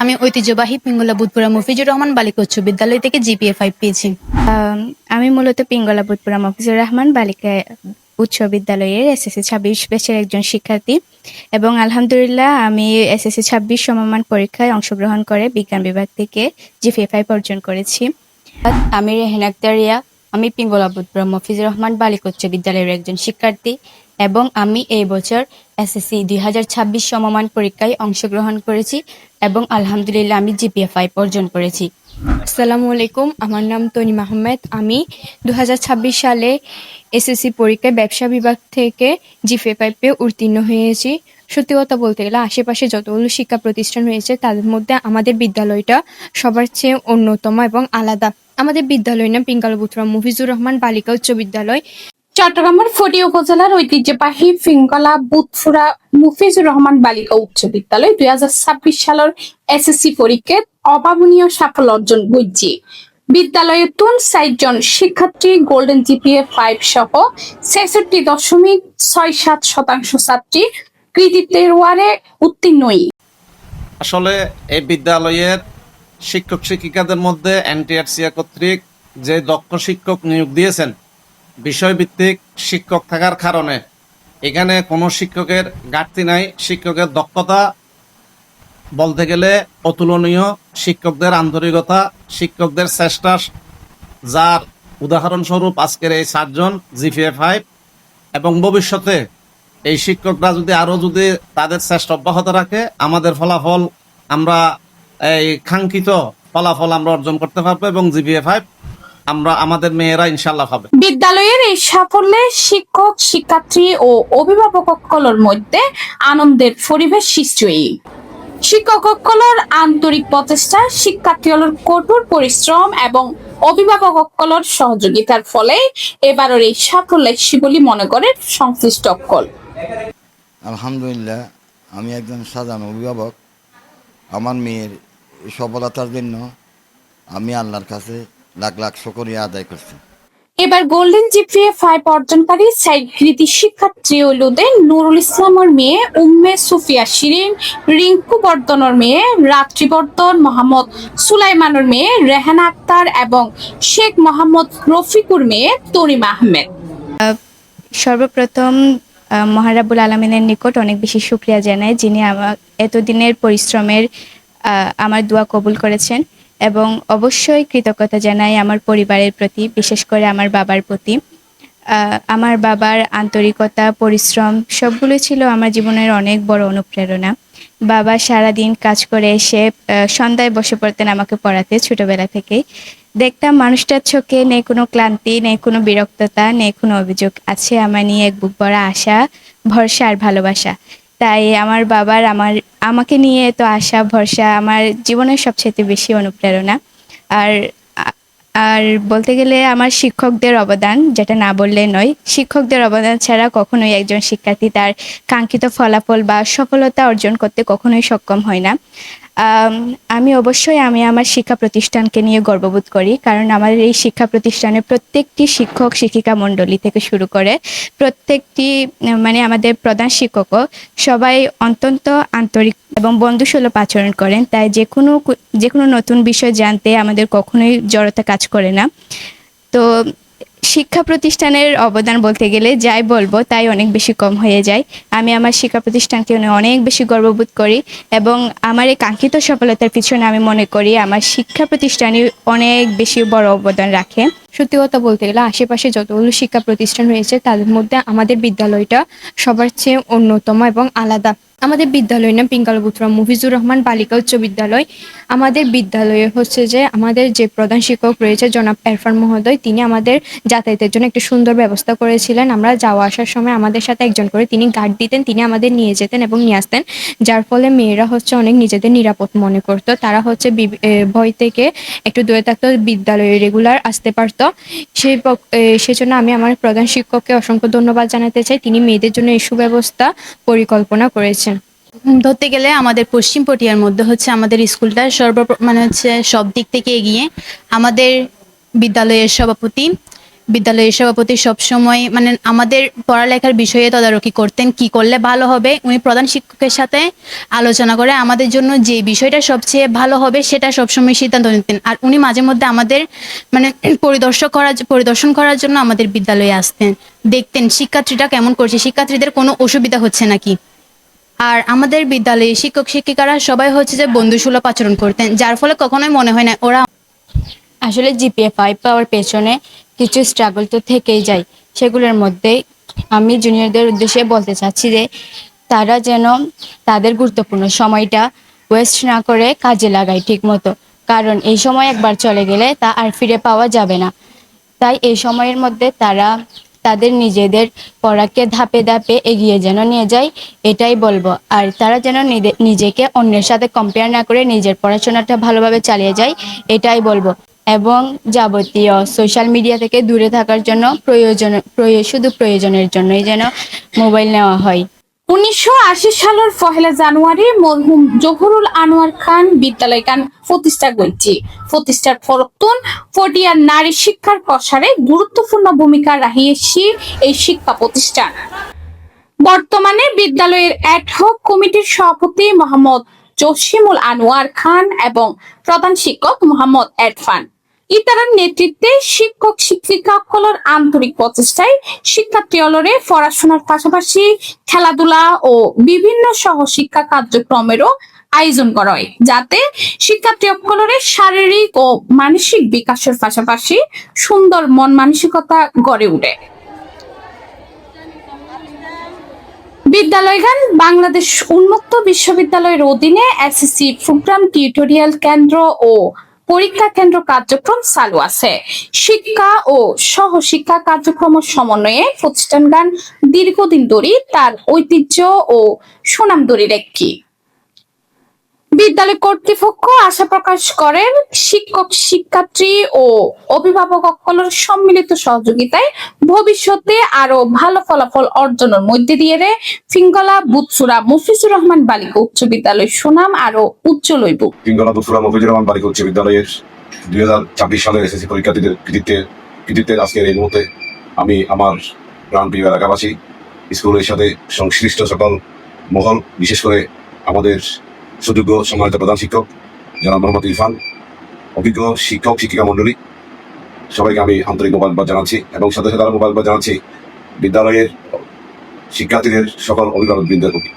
আমি ঐতিহ্যবাহী পিঙ্গলা বুধপুরা মফিজুর রহমান বালিকা উচ্চ বিদ্যালয় থেকে জিপিএ 5 পেয়েছি। আমি মূলত পিঙ্গলা বুধপুরা মফিজুর রহমান বালিকা উচ্চ বিদ্যালয়ের এসএসসি 26 ব্যাচের একজন শিক্ষার্থী এবং আলহামদুলিল্লাহ আমি এসএসসি 26 সমমান পরীক্ষায় অংশগ্রহণ করে বিজ্ঞান বিভাগ থেকে জিপিএ 5 অর্জন করেছি। আমি রেহেনা আক্তার রিয়া। আমি পিঙ্গলা বুধপুরা মফিজুর রহমান বালিকা উচ্চ বিদ্যালয়ের একজন শিক্ষার্থী এবং আমি এই বছর এসএসসি 2026 সমমান পরীক্ষায় অংশগ্রহণ করেছি এবং আলহামদুলিল্লাহ আমি জিপিএ 5 অর্জন করেছি। আসসালামু আলাইকুম, আমার নাম তনিম আহমেদ। আমি 2026 সালে এসএসসি পরীক্ষায় ব্যবসা বিভাগ থেকে জিপিএ 5 উত্তীর্ণ হয়েছি। সত্যি কথা বলতে গেলে আশেপাশে যতগুলো শিক্ষা প্রতিষ্ঠান রয়েছে তাদের মধ্যে আমাদের বিদ্যালয়টা সবার চেয়ে অন্যতম এবং আলাদা। আমাদের বিদ্যালয়ের নাম পিঙ্গলা বুধপুরা মফিজুর রহমান বালিকা উচ্চ বিদ্যালয়। চট্টগ্রামের ফটি উপজেলার ঐতিহ্যবাহী পিঙ্গলা বুধপুরা মফিজুর রহমান বালিকা উচ্চ বিদ্যালয় 2026 সালের এসএসসি পরীক্ষায় অভাবনীয় সাফল্য অর্জন করছে। বিদ্যালয়ে 60 জন শিক্ষার্থী গোল্ডেন জিপিএ 5 সহ 66.67% ছাত্রী কৃতিত্বের ওয়ারে উত্তীর্ণই। আসলে এই বিদ্যালয়ের শিক্ষক শিক্ষিকাদের মধ্যে এনটিআরসিএ কর্তৃক যে দক্ষ শিক্ষক নিয়োগ দিয়েছেন, বিষয়ভিত্তিক শিক্ষক থাকার কারণে এখানে কোনো শিক্ষকের ঘাটতি নাই। শিক্ষকের দক্ষতা বলতে গেলে অতুলনীয়, শিক্ষকদের আন্তরিকতা, শিক্ষকদের চেষ্টা, যার উদাহরণস্বরূপ আজকের এই 7 জন জিপিএ 5 এবং ভবিষ্যতে এই শিক্ষকরা যদি তাদের চেষ্টা অব্যাহত রাখে, আমাদের ফলাফল আমরা এই কাঙ্ক্ষিত ফলাফল আমরা অর্জন করতে পারবো এবং জিপিএ 5 আমরা আমাদের মেয়েরা ইনশাল্লাহ পাবে। বিদ্যালয়ের এই সাফল্যে শিক্ষক শিক্ষার্থী ও অভিভাবকসকলের মধ্যে আনন্দের পরিবেশ সৃষ্টি। শিক্ষকসকলের আন্তরিক প্রচেষ্টা, শিক্ষার্থীদের কঠোর পরিশ্রম এবং অভিভাবকসকলের সহযোগিতার ফলে এবারের এই সাফল্য বলে মনে করে সংশ্লিষ্ট সকল। আলহামদুলিল্লাহ, আমি একজন সাধারণ অভিভাবক। আমার মেয়ের সফলতার জন্য আমি আল্লাহর কাছে লাখ লাখ শুকরিয়া আদায় করছি। এবার গোল্ডেন জিপিএ 5 অর্জনকারী কৃতি শিক্ষার্থী হইলুদের নুরুল ইসলামের মেয়ে উম্মে সুফিয়া শিরিন, রিঙ্কু বর্ধনের মেয়ে রাত্রিবর্ধন, মোহাম্মদ সুলাইমানের মেয়ে রেহানা আক্তার এবং শেখ মোহাম্মদ রফিকুর মেয়ে তরিম আহমেদ। সর্বপ্রথম মহারাবুল আলমিনের নিকট অনেক বেশি শুকরিয়া জানাই, যিনি আমার এতদিনের পরিশ্রমের আমার দোয়া কবুল করেছেন এবং অবশ্যই কৃতজ্ঞতা জানাই আমার পরিবারের প্রতি, বিশেষ করে আমার বাবার প্রতি। আমার বাবার আন্তরিকতা, পরিশ্রম সবগুলো ছিল আমার জীবনের অনেক বড় অনুপ্রেরণা। বাবা সারাদিন কাজ করে এসে সন্ধ্যায় বসে পড়তেন আমাকে পড়াতে। ছোটবেলা থেকেই দেখতাম মানুষটার চোখে নেই কোনো ক্লান্তি, নেই কোনো বিরক্ততা, নেই কোনো অভিযোগ, আছে আমার নিয়ে এক বুক ভরা আশা, ভরসা আর ভালোবাসা। তাই আমার বাবার আমাকে নিয়ে এত আশা, ভরসা আমার জীবনের সবচেয়ে বেশি অনুপ্রেরণা। আর আর বলতে গেলে আমার শিক্ষকদের অবদান, যেটা না বললে নয়। শিক্ষকদের অবদান ছাড়া কখনোই একজন শিক্ষার্থী তার কাঙ্ক্ষিত ফলাফল বা সফলতা অর্জন করতে কখনোই সক্ষম হয় না। আমি আমার শিক্ষা প্রতিষ্ঠানকে নিয়ে গর্ববোধ করি, কারণ আমার এই শিক্ষা প্রতিষ্ঠানে প্রত্যেকটি শিক্ষক শিক্ষিকা মণ্ডলী থেকে শুরু করে প্রত্যেকটি আমাদের প্রধান শিক্ষকও সবাই অত্যন্ত আন্তরিক এবং বন্ধুসুলভ আচরণ করেন। তাই যে কোনো নতুন বিষয় জানতে আমাদের কখনোই জড়তা কাজ করে না। তো শিক্ষা প্রতিষ্ঠানের অবদান বলতে গেলে যাই বলবো তাই অনেক বেশি কম হয়ে যায়। আমি আমার শিক্ষা প্রতিষ্ঠানকে অনেক বেশি গর্ববোধ করি এবং আমার এই কাঙ্ক্ষিত সফলতার পিছনে আমি মনে করি আমার শিক্ষা প্রতিষ্ঠানই অনেক বেশি বড় অবদান রাখে। সত্যি কথা বলতে গেলে আশেপাশে যতগুলো শিক্ষা প্রতিষ্ঠান রয়েছে তাদের মধ্যে আমাদের বিদ্যালয়টা সবার চেয়ে অন্যতম এবং আলাদা। আমাদের বিদ্যালয়ের নাম পিঙ্গলা বুধপুরা মফিজুর রহমান বালিকা উচ্চ বিদ্যালয়। আমাদের বিদ্যালয়ে হচ্ছে যে আমাদের যে প্রধান শিক্ষক রয়েছে জনাব এরফান মহোদয়, তিনি আমাদের যাতায়াতের জন্য একটি সুন্দর ব্যবস্থা করেছিলেন। আমরা যাওয়া আসার সময় আমাদের সাথে একজন করে তিনি গার্ড দিতেন, তিনি আমাদের নিয়ে যেতেন এবং নিয়ে আসতেন, যার ফলে মেয়েরা হচ্ছে অনেক নিজেদের নিরাপদ মনে করতো। তারা হচ্ছে ভয় থেকে একটু দূরে থাকতো, বিদ্যালয়ে রেগুলার আসতে পারতো। সেজন্য আমি আমার প্রধান শিক্ষককে অসংখ্য ধন্যবাদ জানাতে চাই, তিনি মেয়েদের জন্য এই সুব্যবস্থা পরিকল্পনা করেছেন। ধরতে গেলে আমাদের পশ্চিম পটিয়ার মধ্যে হচ্ছে আমাদের স্কুলটা সব দিক থেকে এগিয়ে। আমাদের বিদ্যালয়ের সভাপতি বিদ্যালয়ের সভাপতি সবসময় মানে আমাদের পড়ালেখার বিষয়ে তদারকি করতেন, কি করলে ভালো হবে। উনি প্রধান শিক্ষকের সাথে আলোচনা করে আমাদের জন্য যে বিষয়টা সবচেয়ে ভালো হবে সেটা সবসময় সিদ্ধান্ত নিতেন। আর উনি মাঝে মধ্যে আমাদের মানে পরিদর্শন করার জন্য আমাদের বিদ্যালয়ে আসতেন, দেখতেন শিক্ষার্থীরা কেমন করছে, শিক্ষার্থীদের কোনো অসুবিধা হচ্ছে নাকি। আর আমাদের বিদ্যালয়ে শিক্ষক শিক্ষিকারা সবাই হচ্ছে যে বন্ধুসুলভ আচরণ করতেন, যার ফলে কখনোই মনে হয় না ওরা আসলে জিপিএ 5 পাওয়ার পেছনে কিছু স্ট্রাগল তো থেকেই যায়। সেগুলোর মধ্যে আমি জুনিয়রদের উদ্দেশ্যে বলতে চাচ্ছি যে তারা যেন তাদের গুরুত্বপূর্ণ সময়টা ওয়েস্ট না করে কাজে লাগায় ঠিক মতো, কারণ এই সময় একবার চলে গেলে তা আর ফিরে পাওয়া যাবে না। তাই এই সময়ের মধ্যে তারা তাদের নিজেদের পড়াকে ধাপে ধাপে এগিয়ে যেন নিয়ে যায়, এটাই বলবো। আর তারা যেন নিজেকে অন্যের সাথে কম্পেয়ার না করে নিজের পড়াশোনাটা ভালোভাবে চালিয়ে যায়, এটাই বলবো। এবং যাবতীয় সোশ্যাল মিডিয়া থেকে দূরে থাকার জন্য শুধু প্রয়োজনের জন্যই যেন মোবাইল নেওয়া হয়। 1980 সালের 1 জানুয়ারি মরহুম জহুরুল আনোয়ার খান বিদ্যালয় গান প্রতিষ্ঠা করছি। প্রতিষ্ঠার ফরতুন ফটিয়ার নারী শিক্ষার প্রসারে গুরুত্বপূর্ণ ভূমিকা রাখিয়েছি এই শিক্ষা প্রতিষ্ঠান। বর্তমানে বিদ্যালয়ের অ্যাডহক কমিটির সভাপতি মোহাম্মদ জসিমুল আনোয়ার খান এবং প্রধান শিক্ষক মোহাম্মদ এরফান ইতারার নেতৃত্বে শিক্ষক শিক্ষিকাসকলের আন্তরিক প্রচেষ্টায় শিক্ষার্থী অলরে পড়াশোনার পাশাপাশি খেলাধুলা ও বিভিন্ন সহশিক্ষা কার্যক্রমেরও আয়োজন করা হয়, যাতে শিক্ষার্থী সকলের শারীরিক ও মানসিক বিকাশের পাশাপাশি সুন্দর মন মানসিকতা গড়ে ওঠে। বিদ্যালয়গান বাংলাদেশ উন্মুক্ত বিশ্ববিদ্যালয়ের অধীনে এসএসসি প্রোগ্রাম টিউটোরিয়াল কেন্দ্র ও পরীক্ষা কেন্দ্র কার্যক্রম চালু আছে। শিক্ষা ও সহশিক্ষা কার্যক্রম সমন্বয়ে প্রতিষ্ঠানগান দীর্ঘদিন ধরে তার ঐতিহ্য ও সুনাম ধরে রেখে। বিদ্যালয় কর্তৃপক্ষ আশা প্রকাশ করেন শিক্ষক শিক্ষার্থী ও অভিভাবক সকলের সম্মিলিত সহযোগিতায় ভবিষ্যতে আরো ভালো ফলাফল অর্জনের মধ্যে দিয়ে ফিঙ্গলা বুৎসুরা মফিজুর রহমান বালিকা উচ্চ বিদ্যালয়ের সুনাম আরো উজ্জ্বল হইব। ফিঙ্গলা বুৎসুরা মফিজুর রহমান বালিকা উচ্চ বিদ্যালয়ের 2024 সালের এসএসসি পরীক্ষার্থীদের কৃতিত্বে আজকের এই মুহূর্তে আমি আমার প্রাণপ্রিয় এলাকাবাসী, স্কুলের সাথে সংশ্লিষ্ট সকল মহল, বিশেষ করে আমাদের সুযোগ্য সম্মানিত প্রধান শিক্ষক জনাব মোহাম্মদ ইরফান, অভিজ্ঞ শিক্ষক শিক্ষিকা মন্ডলী, সবাইকে আমি আন্তরিক মোবারকবাদ জানাচ্ছি এবং সাথে সাথে মোবারকবাদ জানাচ্ছি বিদ্যালয়ের শিক্ষার্থীদের সকল অভিভাবকবৃন্দের প্রতি।